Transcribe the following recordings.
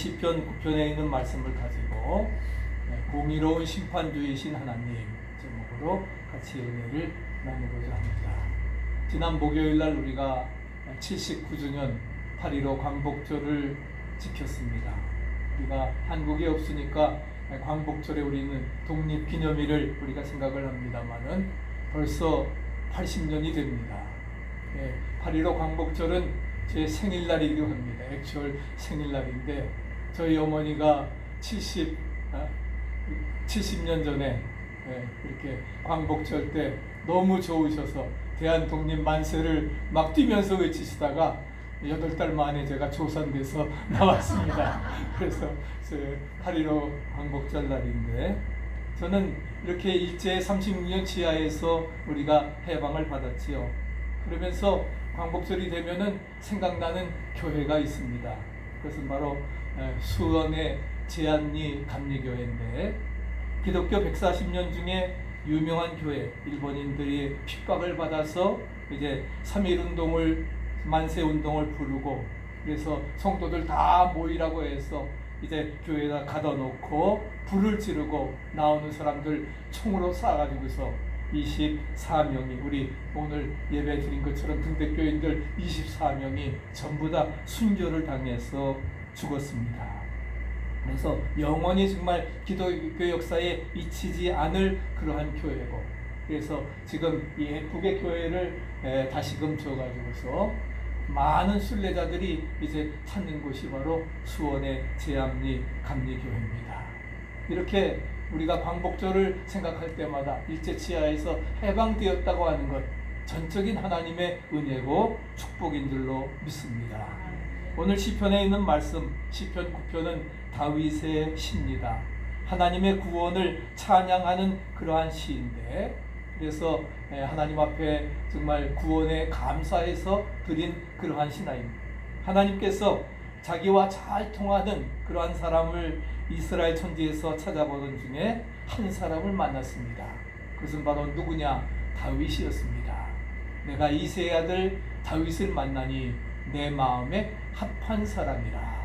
시편 9편에 있는 말씀을 가지고 공의로운 심판주이신 하나님 제목으로 같이 은혜를 나누고자 합니다. 지난 목요일 날 우리가 79주년 8.15 광복절을 지켰습니다. 우리가 한국에 없으니까 광복절에 우리는 독립기념일을 우리가 생각을 합니다만은 벌써 80년이 됩니다. 8.15 광복절은 제 생일날이기도 합니다. 액츄얼 생일날인데 저희 어머니가 70년 전에 이렇게 광복절 때 너무 좋으셔서 대한독립 만세를 막 뛰면서 외치시다가 8달 만에 제가 조산돼서 나왔습니다. 그래서 8.15 광복절 날인데 저는 이렇게 일제 36년 지하에서 우리가 해방을 받았지요. 그러면서 광복절이 되면은 생각나는 교회가 있습니다. 그것은 바로 수원의 제안리 감리교회인데 기독교 140년 중에 유명한 교회, 일본인들이 핍박을 받아서 이제 3.1운동을 만세운동을 부르고 그래서 성도들 다 모이라고 해서 이제 교회에다 가둬놓고 불을 지르고 나오는 사람들 총으로 쏴가지고서 24명이 우리 오늘 예배 드린 것처럼 등대교인들 24명이 전부 다 순교를 당해서 죽었습니다. 그래서 영원히 정말 기독교 역사에 잊히지 않을 그러한 교회고 그래서 지금 이 예쁘게 교회를 다시금 지어가지고서 많은 순례자들이 이제 찾는 곳이 바로 수원의 제암리 감리교회입니다. 이렇게 우리가 광복절을 생각할 때마다 일제치하에서 해방되었다고 하는 것 전적인 하나님의 은혜고 축복인 줄로 믿습니다. 오늘 시편에 있는 말씀 시편 9편은 다윗의 시입니다. 하나님의 구원을 찬양하는 그러한 시인데 그래서 하나님 앞에 정말 구원에 감사해서 드린 그러한 신앙입니다. 하나님께서 자기와 잘 통하는 그러한 사람을 이스라엘 천지에서 찾아보던 중에 한 사람을 만났습니다. 그것은 바로 누구냐? 다윗이었습니다. 내가 이새의 아들 다윗을 만나니 내 마음에 합한 사람이라.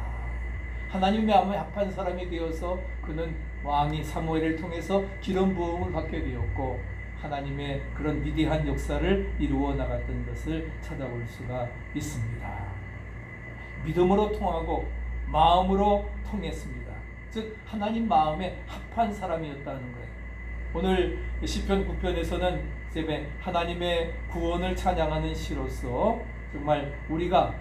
하나님의 마음에 합한 사람이 되어서 그는 왕이 사무엘을 통해서 기름 부음을 받게 되었고 하나님의 그런 위대한 역사를 이루어 나갔던 것을 찾아볼 수가 있습니다. 믿음으로 통하고 마음으로 통했습니다. 즉 하나님 마음에 합한 사람이었다는 거예요. 오늘 시편 9편에서는 하나님의 구원을 찬양하는 시로서 정말 우리가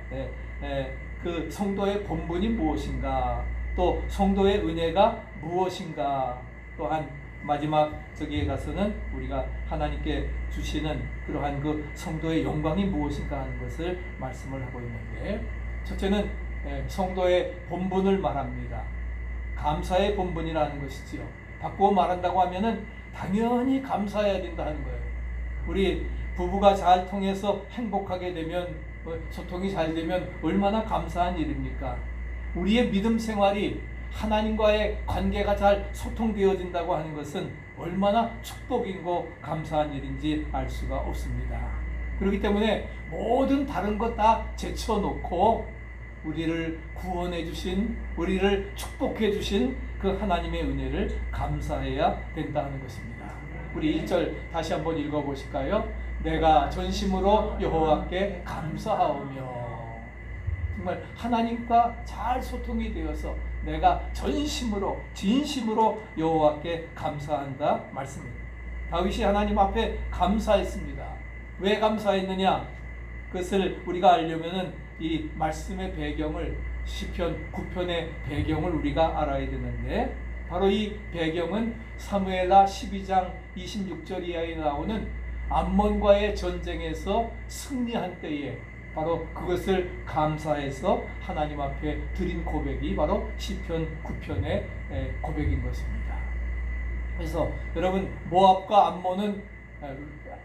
그 성도의 본분이 무엇인가 또 성도의 은혜가 무엇인가 또한 마지막 저기에 가서는 우리가 하나님께 주시는 그러한 그 성도의 영광이 무엇인가 하는 것을 말씀을 하고 있는데 첫째는 성도의 본분을 말합니다. 감사의 본분이라는 것이지요. 바꾸어 말한다고 하면은 당연히 감사해야 된다 하는 거예요. 우리 부부가 잘 통해서 행복하게 되면 소통이 잘 되면 얼마나 감사한 일입니까? 우리의 믿음 생활이 하나님과의 관계가 잘 소통되어진다고 하는 것은 얼마나 축복이고 감사한 일인지 알 수가 없습니다. 그렇기 때문에 모든 다른 것 다 제쳐놓고 우리를 구원해 주신 우리를 축복해 주신 그 하나님의 은혜를 감사해야 된다는 것입니다. 우리 1절 다시 한번 읽어보실까요? 내가 전심으로 여호와께 감사하오며 정말 하나님과 잘 소통이 되어서 내가 전심으로 진심으로 여호와께 감사한다 말씀입니다. 다윗이 하나님 앞에 감사했습니다. 왜 감사했느냐? 그것을 우리가 알려면은 이 말씀의 배경을 시편 9편의 배경을 우리가 알아야 되는데 바로 이 배경은 사무엘하 12장 26절 이하에 나오는 암몬과의 전쟁에서 승리한 때에 바로 그것을 감사해서 하나님 앞에 드린 고백이 바로 시편 9편의 고백인 것입니다. 그래서 여러분 모압과 암몬은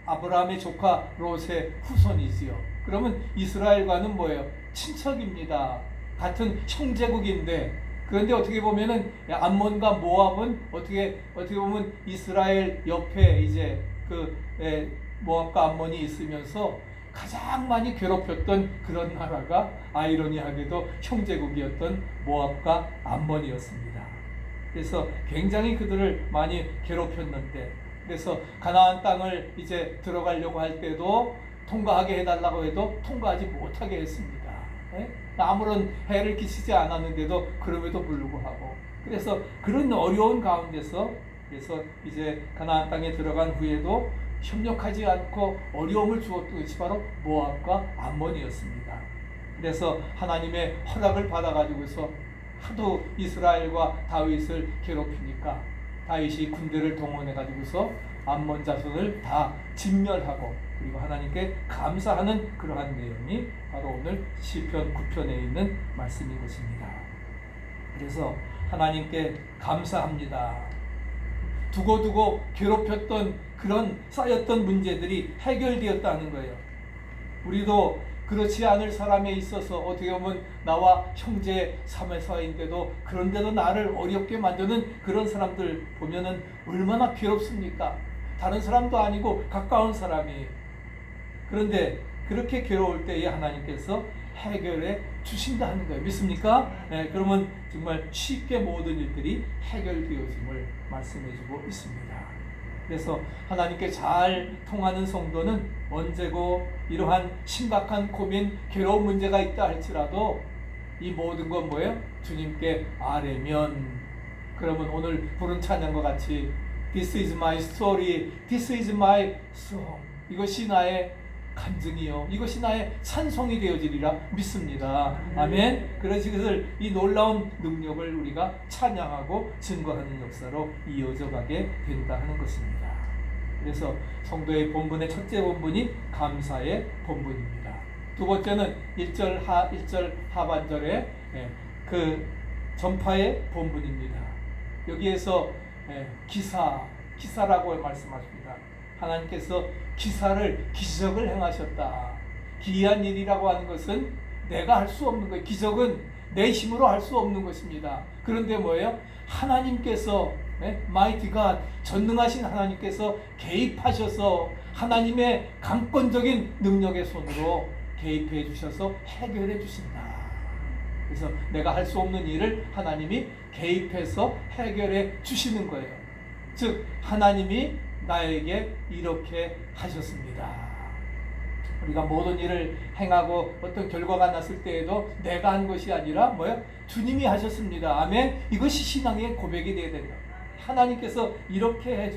아브라함의 조카 롯의 후손이지요. 그러면 이스라엘과는 뭐예요? 친척입니다. 같은 형제국인데 그런데 어떻게 보면은 암몬과 모압은 어떻게 보면 이스라엘 옆에 이제 그 모압과 암몬이 있으면서 가장 많이 괴롭혔던 그런 나라가 아이러니하게도 형제국이었던 모압과 암몬이었습니다. 그래서 굉장히 그들을 많이 괴롭혔는데, 그래서 가나안 땅을 이제 들어가려고 할 때도 통과하게 해달라고 해도 통과하지 못하게 했습니다. 아무런 해를 끼치지 않았는데도 그럼에도 불구하고, 그래서 그런 어려운 가운데서 그래서 이제 가나안 땅에 들어간 후에도 협력하지 않고 어려움을 주었던 것이 바로 모압과 암몬이었습니다. 그래서 하나님의 허락을 받아가지고서 하도 이스라엘과 다윗을 괴롭히니까 다윗이 군대를 동원해가지고서 암몬 자손을 다 진멸하고, 그리고 하나님께 감사하는 그러한 내용이 바로 오늘 시편 9편에 있는 말씀인 것입니다. 그래서 하나님께 감사합니다. 두고두고 괴롭혔던 그런 쌓였던 문제들이 해결되었다는 거예요. 우리도 그렇지 않을 사람에 있어서 어떻게 보면 나와 형제 사회인데도 그런데도 나를 어렵게 만드는 그런 사람들 보면은 얼마나 괴롭습니까? 다른 사람도 아니고 가까운 사람이. 그런데 그렇게 괴로울 때에 하나님께서 해결해 주신다는 거예요. 믿습니까? 네, 그러면 정말 쉽게 모든 일들이 해결되어짐을 말씀해주고 있습니다. 그래서 하나님께 잘 통하는 성도는 언제고 이러한 심각한 고민, 괴로운 문제가 있다 할지라도 이 모든 건 뭐예요? 주님께 아뢰면, 그러면 오늘 부른 찬양과 같이 This is my story, This is my song, 이것이 나의 간증이요, 이것이 나의 찬송이 되어지리라 믿습니다. 아멘. 그래서 그것을, 이 놀라운 능력을 우리가 찬양하고 증거하는 역사로 이어져 가게 된다 하는 것입니다. 그래서 성도의 본분의 첫째 본분이 감사의 본분입니다. 두 번째는 1절 하반절에 그 전파의 본분입니다. 여기에서 기사라고 말씀하십니다. 하나님께서 기적을 행하셨다. 기이한 일이라고 하는 것은 내가 할 수 없는 거예요. 기적은 내 힘으로 할 수 없는 것입니다. 그런데 뭐예요? 하나님께서, Mighty God, 전능하신 하나님께서 개입하셔서 하나님의 강권적인 능력의 손으로 개입해 주셔서 해결해 주신다. 그래서 내가 할 수 없는 일을 하나님이 개입해서 해결해 주시는 거예요. 즉 하나님이 나에게 이렇게 하셨습니다. 우리가 모든 일을 행하고 어떤 결과가 났을 때에도 내가 한 것이 아니라 뭐야? 주님이 하셨습니다. 아멘. 이것이 신앙의 고백이 되어야 된다. 하나님께서 이렇게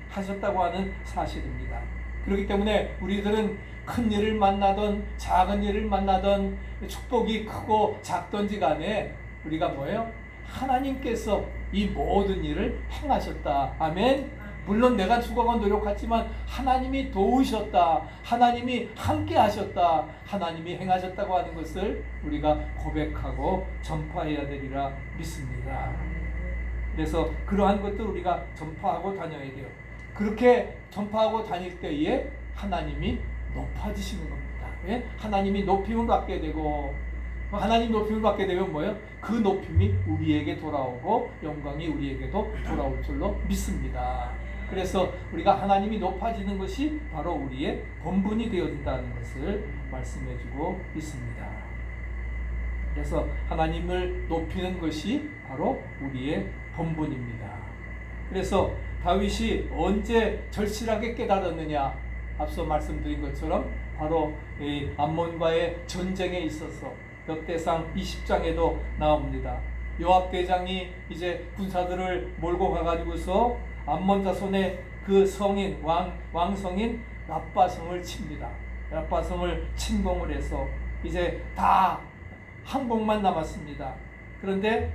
하셨다고 하는 사실입니다. 그렇기 때문에 우리들은 큰 일을 만나던 작은 일을 만나던 축복이 크고 작던지 간에 우리가 뭐예요? 하나님께서 이 모든 일을 행하셨다. 아멘. 물론 내가 죽어가 노력했지만 하나님이 도우셨다. 하나님이 함께 하셨다. 하나님이 행하셨다고 하는 것을 우리가 고백하고 전파해야 되리라 믿습니다. 그래서 그러한 것들 우리가 전파하고 다녀야 돼요. 그렇게 전파하고 다닐 때에 하나님이 높아지시는 겁니다. 예? 하나님이 높임을 받게 되고, 하나님 높임을 받게 되면 뭐예요? 그 높임이 우리에게 돌아오고 영광이 우리에게도 돌아올 줄로 믿습니다. 그래서 우리가 하나님이 높아지는 것이 바로 우리의 본분이 되어진다는 것을 말씀해주고 있습니다. 그래서 하나님을 높이는 것이 바로 우리의 본분입니다. 그래서 다윗이 언제 절실하게 깨달았느냐? 앞서 말씀드린 것처럼 바로 이 암몬과의 전쟁에 있어서 역대상 20장에도 나옵니다. 요압 대장이 이제 군사들을 몰고 가가지고서 암몬 자손의 그 성인 왕성인 라빠성을 칩니다. 라빠성을 침공을 해서 이제 다 항복만 남았습니다. 그런데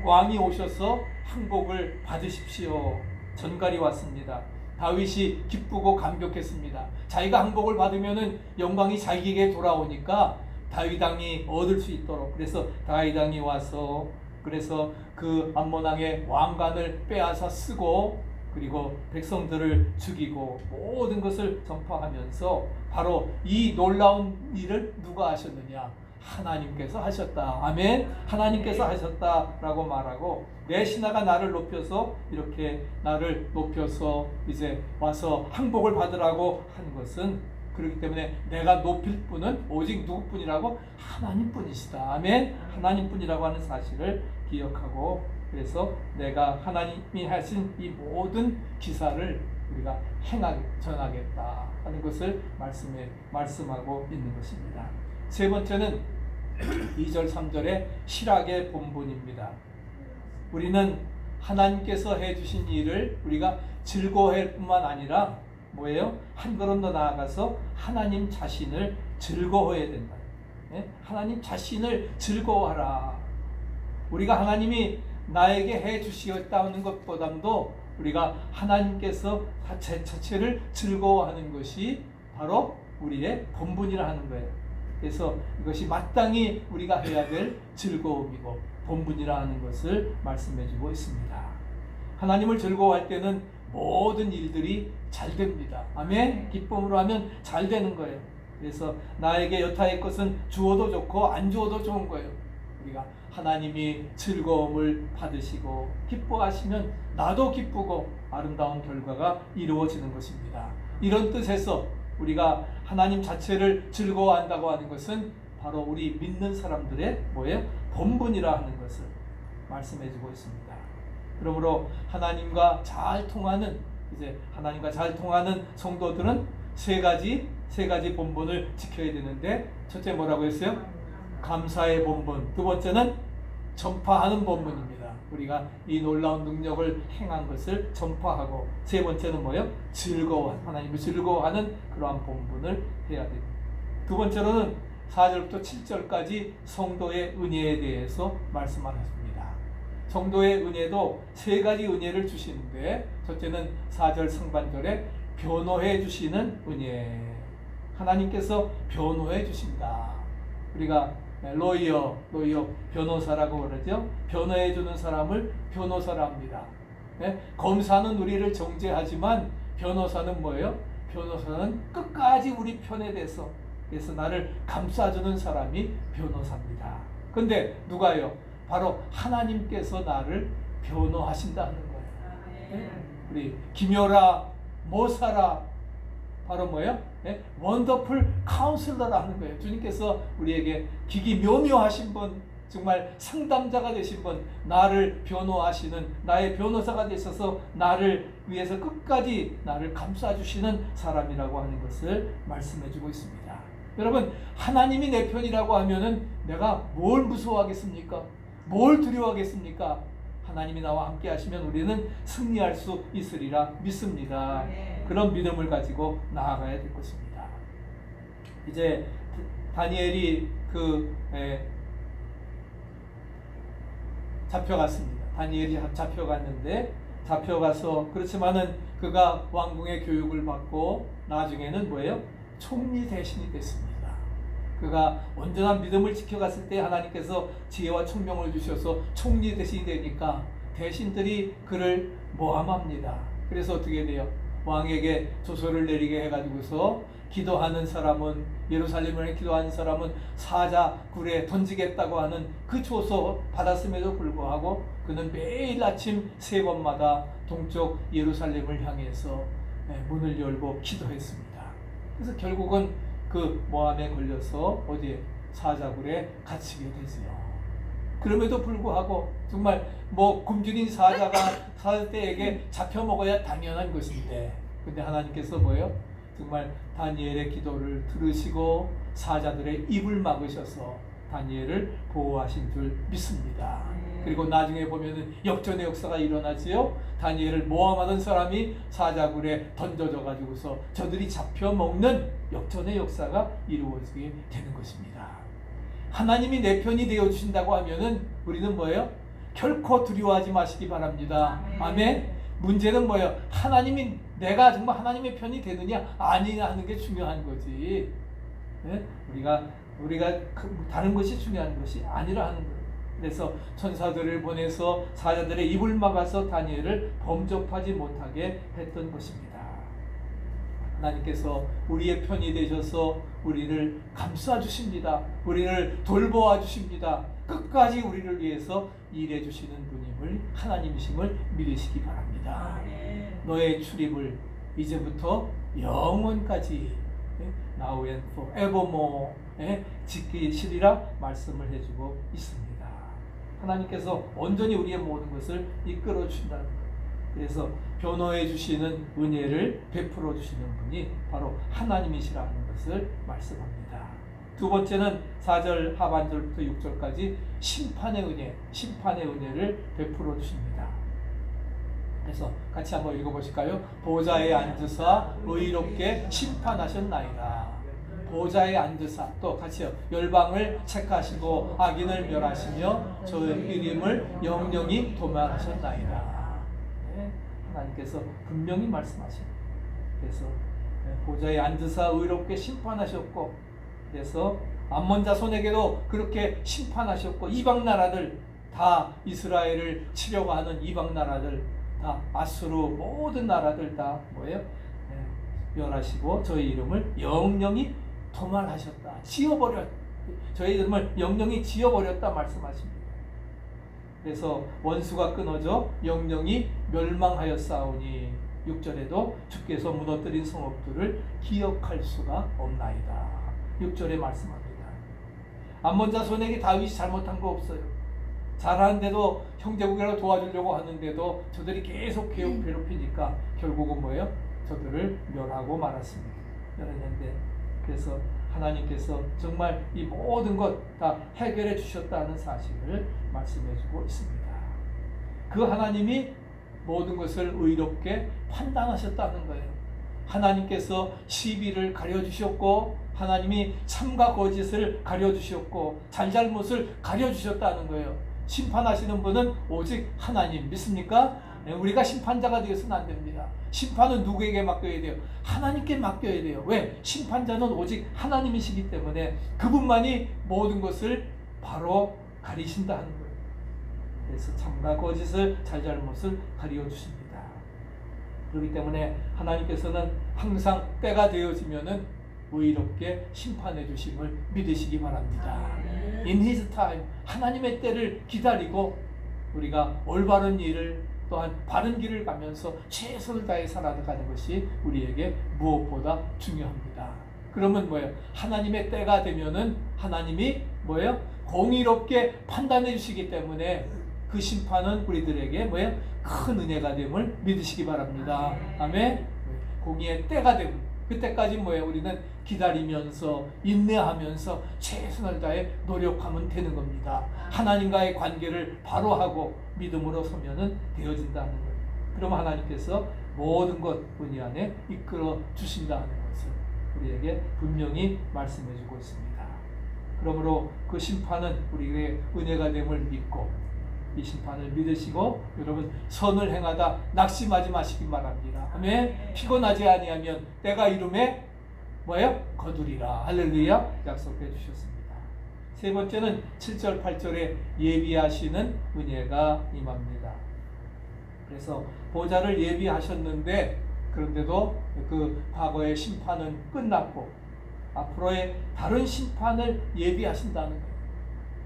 왕이 오셔서 항복을 받으십시오. 전갈이 왔습니다. 다윗이 기쁘고 감격했습니다. 자기가 항복을 받으면은 영광이 자기에게 돌아오니까 다윗 왕이 얻을 수 있도록, 그래서 다윗 왕이 와서 그래서 그 암몬 왕의 왕관을 빼앗아 쓰고, 그리고 백성들을 죽이고 모든 것을 전파하면서 바로 이 놀라운 일을 누가 하셨느냐? 하나님께서 하셨다. 아멘. 하나님께서 하셨다라고 말하고, 내 신하가 나를 높여서 이렇게 나를 높여서 이제 와서 항복을 받으라고 한 것은 그렇기 때문에 내가 높일 분은 오직 누구뿐이라고? 하나님뿐이시다. 아멘. 하나님뿐이라고 하는 사실을 기억하고, 그래서 내가 하나님이 하신 이 모든 기사를 우리가 전하겠다 하는 것을 말씀하고 있는 것입니다. 세 번째는 2절 3절의 실학의 본분입니다. 우리는 하나님께서 해주신 일을 우리가 즐거워할 뿐만 아니라 뭐예요? 한 걸음 더 나아가서 하나님 자신을 즐거워해야 된다. 하나님 자신을 즐거워하라. 우리가 하나님이 나에게 해주시겠다는 것보다도 우리가 하나님께서 자체를 즐거워하는 것이 바로 우리의 본분이라 하는 거예요. 그래서 이것이 마땅히 우리가 해야 될 즐거움이고 본분이라 하는 것을 말씀해주고 있습니다. 하나님을 즐거워할 때는 모든 일들이 잘 됩니다. 아멘. 기쁨으로 하면 잘 되는 거예요. 그래서 나에게 여타의 것은 주어도 좋고 안 주어도 좋은 거예요. 우리가 하나님이 즐거움을 받으시고 기뻐하시면 나도 기쁘고 아름다운 결과가 이루어지는 것입니다. 이런 뜻에서 우리가 하나님 자체를 즐거워한다고 하는 것은 바로 우리 믿는 사람들의 뭐예요? 본분이라 하는 것을 말씀해주고 있습니다. 그러므로 하나님과 잘 통하는 성도들은 세 가지 본분을 지켜야 되는데, 첫째 뭐라고 했어요? 감사의 본분. 두 번째는 전파하는 본분입니다. 우리가 이 놀라운 능력을 행한 것을 전파하고, 세 번째는 뭐예요? 하나님을 즐거워하는 그러한 본분을 해야 됩니다. 두 번째로는 4절부터 7절까지 성도의 은혜에 대해서 말씀하셨습니다. 성도의 은혜도 세 가지 은혜를 주시는데, 첫째는 4절 상반절에 변호해 주시는 은혜. 하나님께서 변호해 주신다. 우리가 로이어 변호사라고 그러죠. 변호해 주는 사람을 변호사라 합니다. 검사는 우리를 정죄하지만 변호사는 뭐예요? 변호사는 끝까지 우리 편에 대해서, 그래서 나를 감싸주는 사람이 변호사입니다. 근데 누가요? 바로 하나님께서 나를 변호하신다는 거예요. 우리 김여라 모사라 바로 뭐예요? 원더풀 카운슬러라 하는 거예요. 주님께서 우리에게 기기묘묘하신 분, 정말 상담자가 되신 분, 나를 변호하시는 나의 변호사가 되셔서 나를 위해서 끝까지 나를 감싸주시는 사람이라고 하는 것을 말씀해주고 있습니다. 여러분, 하나님이 내 편이라고 하면은 내가 뭘 무서워하겠습니까? 뭘 두려워하겠습니까? 하나님이 나와 함께 하시면 우리는 승리할 수 있으리라 믿습니다. 그런 믿음을 가지고 나아가야 될 것입니다. 이제 다니엘이 잡혀갔습니다. 다니엘이 잡혀갔는데, 잡혀가서 그렇지만은 그가 왕궁의 교육을 받고 나중에는 뭐예요? 총리 대신이 됐습니다. 그가 온전한 믿음을 지켜갔을 때 하나님께서 지혜와 총명을 주셔서 총리 대신이 되니까 대신들이 그를 모함합니다. 그래서 어떻게 돼요? 왕에게 조서를 내리게 해가지고서 기도하는 사람은, 예루살렘을 기도하는 사람은 사자굴에 던지겠다고 하는 그 조서 받았음에도 불구하고 그는 매일 아침 3번마다 동쪽 예루살렘을 향해서 문을 열고 기도했습니다. 그래서 결국은 그 모함에 걸려서 어디에? 사자굴에 갇히게 되지요. 그럼에도 불구하고 정말 굶주린 사자떼에게 잡혀 먹어야 당연한 것인데, 근데 하나님께서 뭐예요? 정말 다니엘의 기도를 들으시고 사자들의 입을 막으셔서 다니엘을 보호하신 줄 믿습니다. 그리고 나중에 보면은 역전의 역사가 일어나지요. 다니엘을 모함하던 사람이 사자굴에 던져져 가지고서 저들이 잡혀 먹는 역전의 역사가 이루어지게 되는 것입니다. 하나님이 내 편이 되어 주신다고 하면은 우리는 뭐예요? 결코 두려워하지 마시기 바랍니다. 아멘. 문제는 뭐예요? 내가 정말 하나님의 편이 되느냐 아니냐 하는 게 중요한 거지. 네? 우리가 다른 것이 중요한 것이 아니라 하는 거예요. 그래서 천사들을 보내서 사자들의 입을 막아서 다니엘을 범접하지 못하게 했던 것입니다. 하나님께서 우리의 편이 되셔서 우리를 감싸 주십니다. 우리를 돌보아 주십니다. 끝까지 우리를 위해서 일해 주시는 분임을, 하나님이심을 믿으시기 바랍니다. 너의 출입을 이제부터 영원까지 now and forevermore 지키시리라 말씀을 해주고 있습니다. 하나님께서 온전히 우리의 모든 것을 이끌어 주신다는 거예요. 그래서 변호해 주시는 은혜를 베풀어 주시는 분이 바로 하나님이시라는 것을 말씀합니다. 두 번째는 4절 하반절부터 6절까지 심판의 은혜를 베풀어 주십니다. 그래서 같이 한번 읽어보실까요? 보좌에 앉으사 의롭게 심판하셨나이다. 보좌에 앉으사, 또 같이요. 열방을 책하시고 악인을 멸하시며 저의 이름을 영영히 도말하셨나이다. 하나님께서 분명히 말씀하십니다. 그래서 보좌에 앉으사 의롭게 심판하셨고, 그래서 암몬 자손에게도 그렇게 심판하셨고, 이방 나라들 다 이스라엘을 치려고 하는 이방 나라들 다 아수르 모든 나라들 다 뭐예요? 멸하시고 저희 이름을 영영히 도말하셨다. 저희 이름을 영영히 지어버렸다 말씀하십니다. 그래서 원수가 끊어져 영영히 멸망하였사오니 6절에도 주께서 무너뜨린 성읍들을 기억할 수가 없나이다. 6절에 말씀합니다. 암몬 자손에게 다윗이 잘못한 거 없어요. 잘하는데도 형제국이라고 도와주려고 하는데도 저들이 계속 괴롭히니까 결국은 뭐예요? 저들을 멸하고 말았습니다. 멸했는데, 그래서 하나님께서 정말 이 모든 것 다 해결해 주셨다는 사실을 말씀해 주고 있습니다. 그 하나님이 모든 것을 의롭게 판단하셨다는 거예요. 하나님께서 시비를 가려주셨고, 하나님이 참과 거짓을 가려주셨고, 잘잘못을 가려주셨다는 거예요. 심판하시는 분은 오직 하나님, 믿습니까? 우리가 심판자가 되어서는 안 됩니다. 심판은 누구에게 맡겨야 돼요? 하나님께 맡겨야 돼요. 왜? 심판자는 오직 하나님이시기 때문에 그분만이 모든 것을 바로 가리신다 하는 거예요. 그래서 참과 거짓을, 잘잘못을 가리워 주십니다. 그렇기 때문에 하나님께서는 항상 때가 되어지면은 의롭게 심판해 주심을 믿으시기 바랍니다. In His time, 하나님의 때를 기다리고 우리가 올바른 일을, 또한 바른 길을 가면서 최선을 다해 살아가는 것이 우리에게 무엇보다 중요합니다. 그러면 뭐예요? 하나님의 때가 되면은 하나님이 뭐예요? 공의롭게 판단해 주시기 때문에 그 심판은 우리들에게 뭐예요? 큰 은혜가 됨을 믿으시기 바랍니다. 아멘. 공의의 때가 되고, 그때까지 뭐예요? 우리는 기다리면서 인내하면서 최선을 다해 노력하면 되는 겁니다. 하나님과의 관계를 바로 하고 믿음으로 서면은 되어진다는 거예요. 그러면 하나님께서 모든 것 은혜 안에 이끌어 주신다는 것을 우리에게 분명히 말씀해 주고 있습니다. 그러므로 그 심판은 우리에게 은혜가 됨을 믿고, 이 심판을 믿으시고 여러분 선을 행하다 낙심하지 마시기 바랍니다. 아멘. 피곤하지 아니하면 때가 이름에 뭐예요? 거두리라. 할렐루야. 약속해 주셨습니다. 세 번째는 7절 8절에 예비하시는 은혜가 임합니다. 그래서 보좌를 예비하셨는데, 그런데도 그 과거의 심판은 끝났고 앞으로의 다른 심판을 예비하신다는 거예요.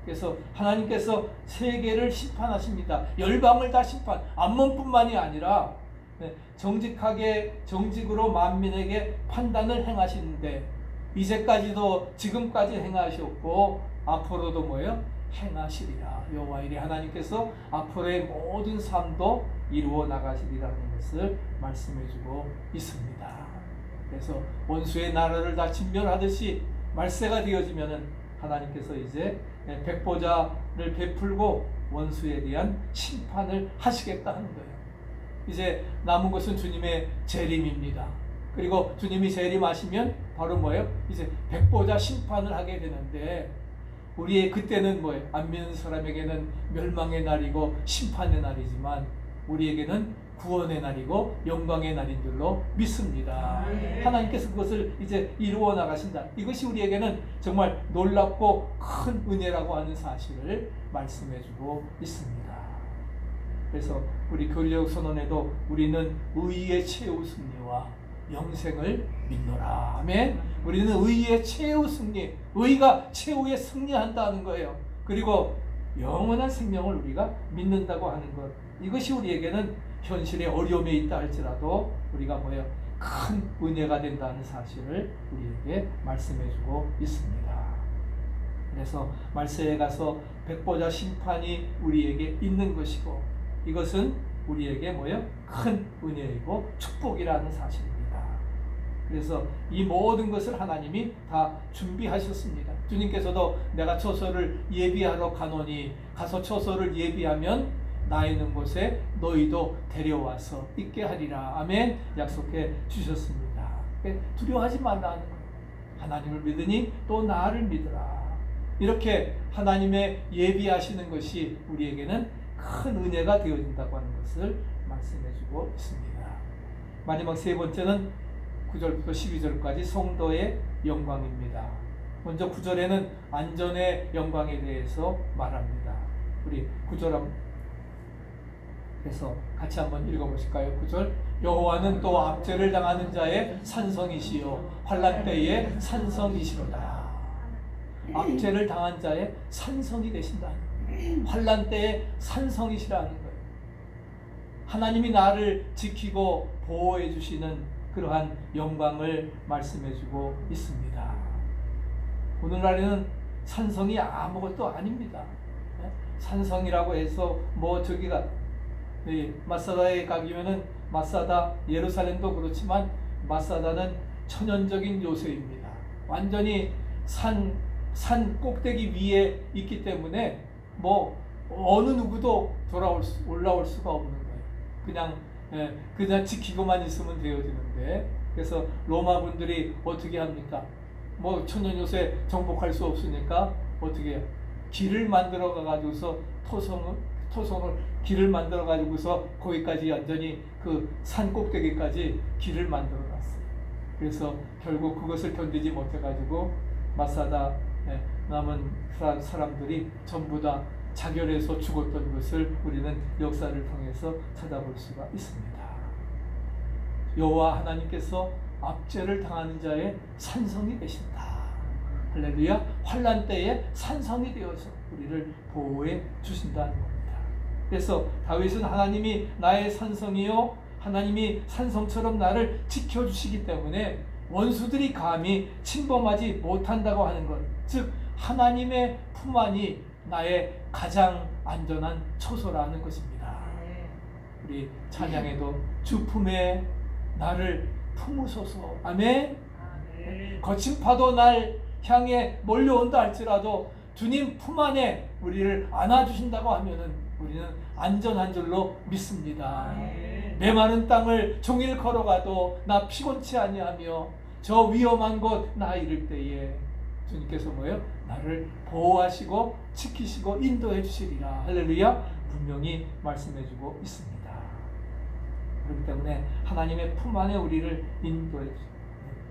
그래서 하나님께서 세계를 심판하십니다. 열방을 다 심판, 암몬뿐만이 아니라 정직으로 만민에게 판단을 행하시는데, 이제까지도 지금까지 행하셨고 앞으로도 뭐예요? 행하시리라. 여호와 이레 하나님께서 앞으로의 모든 삶도 이루어 나가시리라는 것을 말씀해주고 있습니다. 그래서 원수의 나라를 다 진멸하듯이 말세가 되어지면은 하나님께서 이제 백보자를 베풀고 원수에 대한 심판을 하시겠다는 거예요. 이제 남은 것은 주님의 재림입니다. 그리고 주님이 재림하시면 바로 뭐예요? 이제 백보자 심판을 하게 되는데, 우리의 그때는 뭐예요? 안 믿는 사람에게는 멸망의 날이고 심판의 날이지만 우리에게는 구원의 날이고 영광의 날인 줄로 믿습니다. 하나님께서 그것을 이제 이루어 나가신다. 이것이 우리에게는 정말 놀랍고 큰 은혜라고 하는 사실을 말씀해주고 있습니다. 그래서 우리 교리적 선언에도 우리는 의의 최후 승리와 영생을 믿노라. 아멘. 우리는 의의 최후 승리, 의가 최후에 승리한다는 거예요. 그리고 영원한 생명을 우리가 믿는다고 하는 것, 이것이 우리에게는 현실의 어려움에 있다 할지라도 우리가 뭐예요? 큰 은혜가 된다는 사실을 우리에게 말씀해주고 있습니다. 그래서 말세에 가서 백보자 심판이 우리에게 있는 것이고, 이것은 우리에게 큰 은혜이고 축복이라는 사실입니다. 그래서 이 모든 것을 하나님이 다 준비하셨습니다. 주님께서도 내가 처소를 예비하러 가노니 가서 처소를 예비하면 나 있는 곳에 너희도 데려와서 있게 하리라. 아멘. 약속해 주셨습니다. 두려워하지 말라는 거예요. 하나님을 믿으니 또 나를 믿으라. 이렇게 하나님의 예비하시는 것이 우리에게는 큰 은혜가 되어진다고 하는 것을 말씀해주고 있습니다. 마지막 세 번째는 9절부터 12절까지 성도의 영광입니다. 먼저 9절에는 안전의 영광에 대해서 말합니다. 우리 9절 그래서 같이 한번 읽어보실까요? 9절 여호와는 또 압제를 당하는 자의 산성이시요 환난 때의 산성이시로다. 압제를 당한 자의 산성이 되신다. 환난 때의 산성이시라는 거예요. 하나님이 나를 지키고 보호해 주시는 그러한 영광을 말씀해 주고 있습니다. 오늘날에는 산성이 아무것도 아닙니다. 산성이라고 해서 저기가 마사다에 가기면은 마사다 예루살렘도 그렇지만 마사다는 천연적인 요새입니다. 완전히 산 꼭대기 위에 있기 때문에 어느 누구도 올라올 수가 없는 거예요. 그냥 지키고만 있으면 되어지는데, 그래서 로마 분들이 어떻게 합니까? 천연 요새 정복할 수 없으니까 어떻게 해요? 길을 만들어 가지고서 토성을 길을 만들어 가지고서 거기까지 완전히 그 산 꼭대기까지 길을 만들어 놨어요. 그래서 결국 그것을 견디지 못해 가지고 마사다 남은 사람들이 전부 다 자결해서 죽었던 것을 우리는 역사를 통해서 찾아볼 수가 있습니다. 여호와 하나님께서 압제를 당하는 자의 산성이 되신다. 할렐루야. 환난 때에 산성이 되어서 우리를 보호해 주신다는 겁니다. 그래서 다윗은 하나님이 나의 산성이요 하나님이 산성처럼 나를 지켜주시기 때문에 원수들이 감히 침범하지 못한다고 하는 것, 즉 하나님의 품 안이 나의 가장 안전한 처소라는 것입니다. 우리 찬양에도 주 품에 나를 품으소서. 아멘. 거친 파도 날 향해 몰려온다 할지라도 주님 품 안에 우리를 안아주신다고 하면은 우리는 안전한 줄로 믿습니다. 메마른 땅을 종일 걸어가도 나 피곤치 아니하며 저 위험한 곳 나 이를 때에 주님께서 나를 보호하시고 지키시고 인도해 주시리라. 할렐루야. 분명히 말씀해 주고 있습니다. 그렇기 때문에 하나님의 품 안에 우리를 인도해 주시고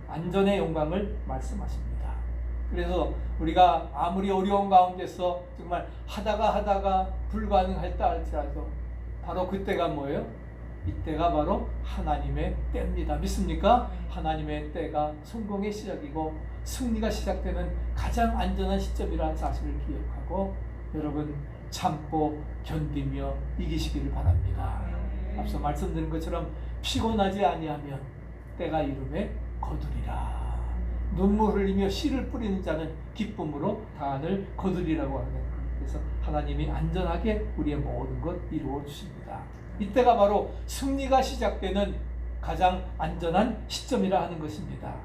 안전의 영광을 말씀하십니다. 그래서 우리가 아무리 어려운 가운데서 정말 하다가 불가능했다 할지라도 바로 그때가 이때가 바로 하나님의 때입니다. 믿습니까? 하나님의 때가 성공의 시작이고 승리가 시작되는 가장 안전한 시점이라는 사실을 기억하고 여러분 참고 견디며 이기시기를 바랍니다. 앞서 말씀드린 것처럼 피곤하지 아니하면 때가 이름에 거두리라. 눈물 흘리며 씨를 뿌리는 자는 기쁨으로 단을 거두리라고 하는, 그래서 하나님이 안전하게 우리의 모든 것 이루어 주십니다. 이때가 바로 승리가 시작되는 가장 안전한 시점이라 하는 것입니다.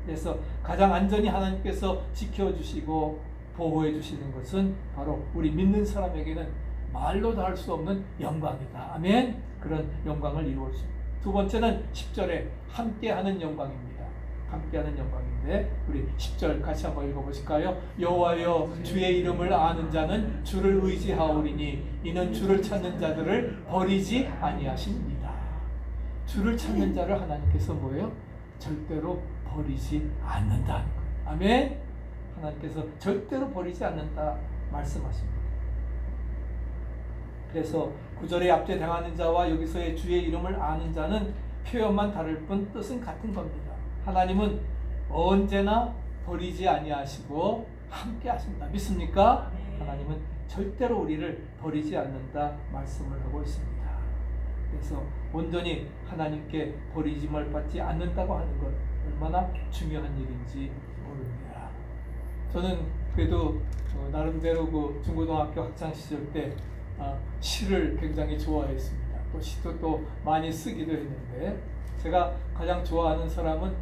그래서 가장 안전히 하나님께서 지켜주시고 보호해 주시는 것은 바로 우리 믿는 사람에게는 말로 다 할 수 없는 영광이다. 아멘. 그런 영광을 이루어 주십니다. 두 번째는 10절에 함께하는 영광입니다. 함께하는 영광인데 우리 10절 같이 한번 읽어보실까요? 여호와여 주의 이름을 아는 자는 주를 의지하오리니 이는 주를 찾는 자들을 버리지 아니하십니다. 주를 찾는 자를 하나님께서 절대로 버리지 않는다는 거예요. 아멘. 하나님께서 절대로 버리지 않는다 말씀하십니다. 그래서 9절에 압제당하는 자와 여기서의 주의 이름을 아는 자는 표현만 다를 뿐 뜻은 같은 겁니다. 하나님은 언제나 버리지 아니하시고 함께 하신다. 믿습니까? 하나님은 절대로 우리를 버리지 않는다 말씀을 하고 있습니다. 그래서 온전히 하나님께 버리짐을 받지 않는다고 하는 것 얼마나 중요한 일인지 모릅니다. 저는 그래도 나름대로 그 중고등학교 학창 시절 때 시를 굉장히 좋아했습니다. 또 시도 또 많이 쓰기도 했는데 제가 가장 좋아하는 사람은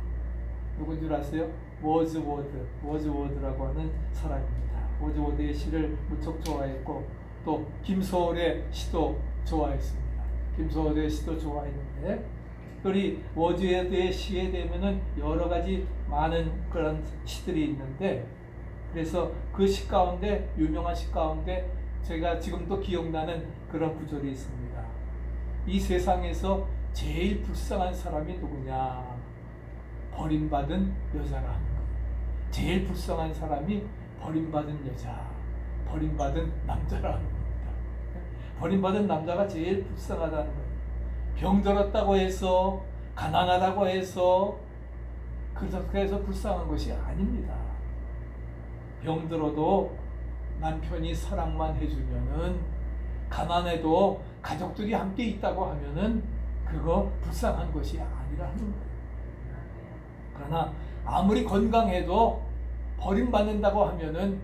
누군 줄 아세요? 워즈워드라고 하는 사람입니다. 워즈워드의 시를 무척 좋아했고 또 김소월의 시도 좋아했습니다. 김소월의 시도 좋아했는데 우리 워즈워드의 시에 되면은 여러 가지 많은 그런 시들이 있는데 그래서 그 시 가운데 유명한 시 가운데 제가 지금도 기억나는 그런 구절이 있습니다. 이 세상에서 제일 불쌍한 사람이 누구냐? 버림받은 여자라 하는 거예요. 제일 불쌍한 사람이 버림받은 여자, 버림받은 남자라 하는 겁니다. 버림받은 남자가 제일 불쌍하다는 거예요. 병들었다고 해서 가난하다고 해서 그래서 불쌍한 것이 아닙니다. 병들어도 남편이 사랑만 해주면은 가난해도 가족들이 함께 있다고 하면은 그거 불쌍한 것이 아니라는 거예요. 그러나 아무리 건강해도 버림받는다고 하면은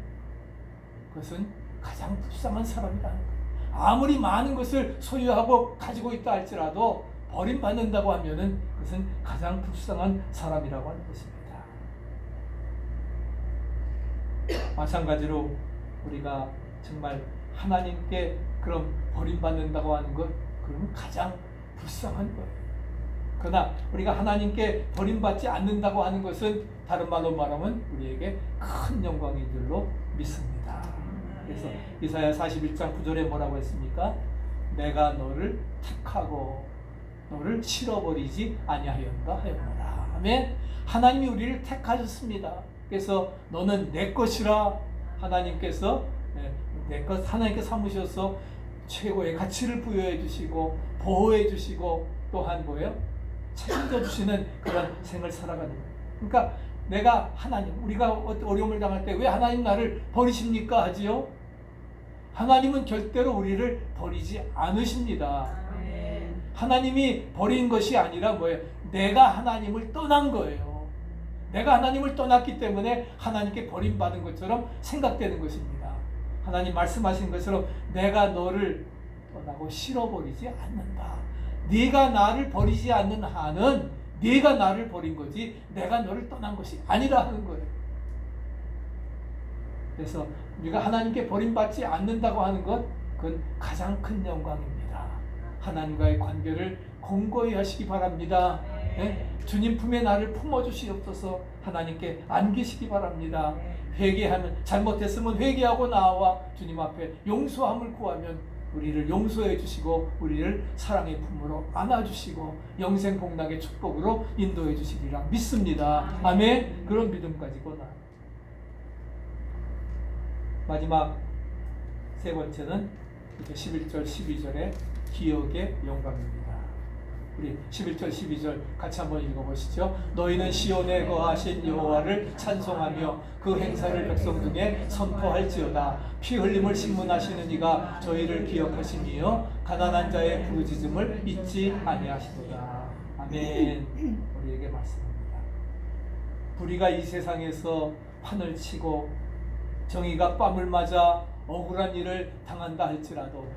그것은 가장 불쌍한 사람이라는 거예요. 아무리 많은 것을 소유하고 가지고 있다 할지라도 버림받는다고 하면은 그것은 가장 불쌍한 사람이라고 하는 것입니다. 마찬가지로 우리가 정말 하나님께 그럼 버림받는다고 하는 것, 그러면 가장 불쌍한 거예요. 그러나 우리가 하나님께 버림받지 않는다고 하는 것은 다른 말로 말하면 우리에게 큰 영광인 줄로 믿습니다. 그래서 이사야 41장 9절에 뭐라고 했습니까? 내가 너를 택하고 너를 실어버리지 아니하였다 하였노라. 아멘. 하나님이 우리를 택하셨습니다. 그래서 너는 내 것이라 하나님께서 내 것 하나님께 삼으셔서 최고의 가치를 부여해 주시고 보호해 주시고 또한 뭐예요? 책임져 주시는 그런 생을 살아가는 거예요. 그러니까 내가 하나님, 우리가 어려움을 당할 때 왜 하나님 나를 버리십니까 하지요? 하나님은 절대로 우리를 버리지 않으십니다. 하나님이 버린 것이 아니라 뭐예요? 내가 하나님을 떠난 거예요. 내가 하나님을 떠났기 때문에 하나님께 버림받은 것처럼 생각되는 것입니다. 하나님 말씀하신 것처럼 내가 너를 떠나고 실어버리지 않는다. 네가 나를 버리지 않는 한은 네가 나를 버린 거지 내가 너를 떠난 것이 아니라 하는 거예요. 그래서 우리가 하나님께 버림받지 않는다고 하는 것, 그건 가장 큰 영광입니다. 하나님과의 관계를 공고히 하시기 바랍니다. 네? 주님 품에 나를 품어주시옵소서. 하나님께 안기시기 바랍니다. 회개하면, 잘못했으면 회개하고 나와 주님 앞에 용서함을 구하면 우리를 용서해 주시고 우리를 사랑의 품으로 안아주시고 영생 복락의 축복으로 인도해 주시리라 믿습니다. 아멘. 그런 믿음 가지고 나 마지막 세 번째는 11절 12절의 기억의 영광입니다. 우리 11절 12절 같이 한번 읽어보시죠. 너희는 시온에 거하신 여호와를 찬송하며 그 행사를 백성 중에 선포할지어다. 피 흘림을 신문하시는 이가 저희를 기억하시며 가난한 자의 부르짖음을 잊지 아니하시도다. 아멘. 우리에게 말씀합니다. 불의가 이 세상에서 판을 치고 정의가 뺨을 맞아 억울한 일을 당한다 할지라도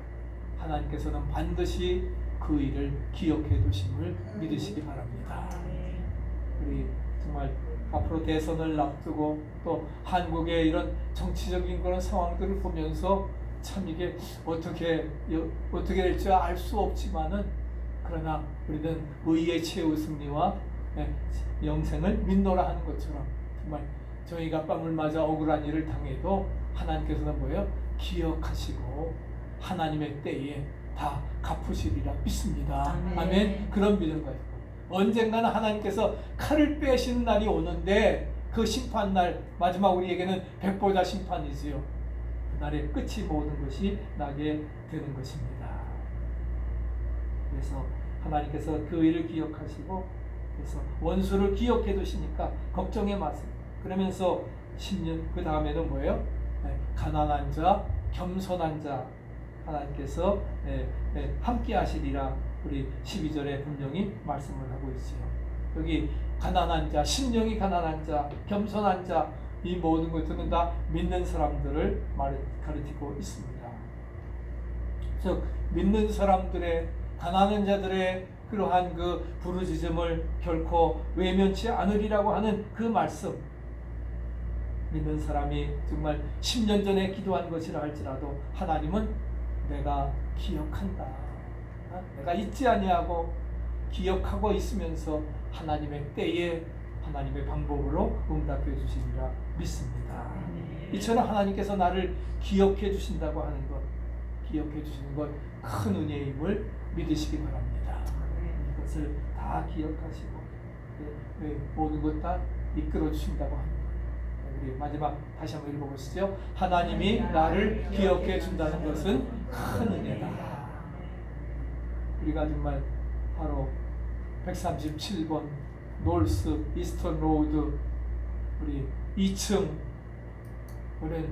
하나님께서는 반드시 그 일을 기억해 두심을 믿으시기 바랍니다. 우리 정말 앞으로 대선을 앞두고 또 한국의 이런 정치적인 그런 상황들을 보면서 참 이게 어떻게 될지 알 수 없지만은 그러나 우리는 의의 최후 승리와 영생을 믿노라 하는 것처럼 정말 저희가 뺨을 맞아 억울한 일을 당해도 하나님께서는 뭐예요? 기억하시고 하나님의 때에 다 갚으시리라 믿습니다. 아멘. 그런 믿음과 언젠가는 하나님께서 칼을 빼시는 날이 오는데 그 심판날 마지막 우리에게는 백보자 심판이지요. 그날의 끝이 모든 것이 나게 되는 것입니다. 그래서 하나님께서 그 일을 기억하시고 그래서 원수를 기억해 두시니까 걱정에 마세요. 그러면서 10년 그 다음에는 뭐예요? 가난한 자, 겸손한 자 하나님께서 함께 하시리라 우리 12절에 분명히 말씀을 하고 있어요. 여기 가난한 자, 심령이 가난한 자, 겸손한 자, 이 모든 것들은 다 믿는 사람들을 가르치고 있습니다. 즉 믿는 사람들의, 가난한 자들의 그러한 그 부르짖음을 결코 외면치 않으리라고 하는 그 말씀, 믿는 사람이 정말 10년 전에 기도한 것이라 할지라도 하나님은 내가 기억한다, 내가 잊지 아니하고 기억하고 있으면서 하나님의 때에 하나님의 방법으로 응답해 주시리라 믿습니다. 이처럼 하나님께서 나를 기억해 주신다고 하는 것, 기억해 주시는 것 큰 은혜임을 믿으시기 바랍니다. 이것을 다 기억하시고 모든 것 다 이끌어 주신다고 합니다. 우리 마지막 다시 한번 읽어보시죠. 하나님이 나를 기억해 준다는 것은 큰 은혜다. 우리가 정말 바로 137번 노스 이스턴 로드 우리 2층 우리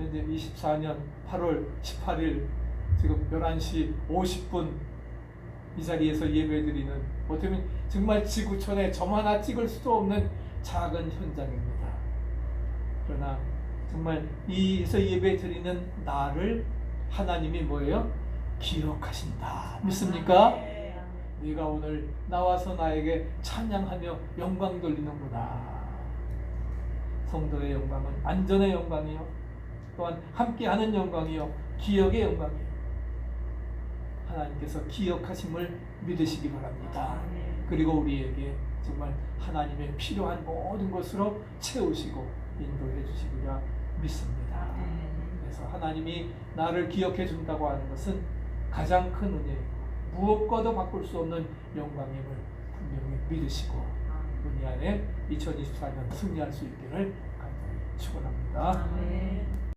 24년 8월 18일 지금 11시 50분 이 자리에서 예배드리는 어떻게 보면 정말 지구촌에 점 하나 찍을 수도 없는 작은 현장입니다. 그러나 정말 이에서 예배드리는 나를 하나님이 뭐예요? 기억하신다. 믿습니까? 네가 오늘 나와서 나에게 찬양하며 영광 돌리는구나. 성도의 영광은 안전의 영광이요, 또한 함께하는 영광이요, 기억의 영광이요. 하나님께서 기억하심을 믿으시기 바랍니다. 그리고 우리에게 정말 하나님의 필요한 모든 것으로 채우시고 인도해 주시리라 믿습니다. 그래서 하나님이 나를 기억해 준다고 하는 것은 가장 큰 은혜이고 무엇과도 바꿀 수 없는 영광임을 분명히 믿으시고 은혜 안에 2024년 승리할 수 있기를 간절히 축원합니다.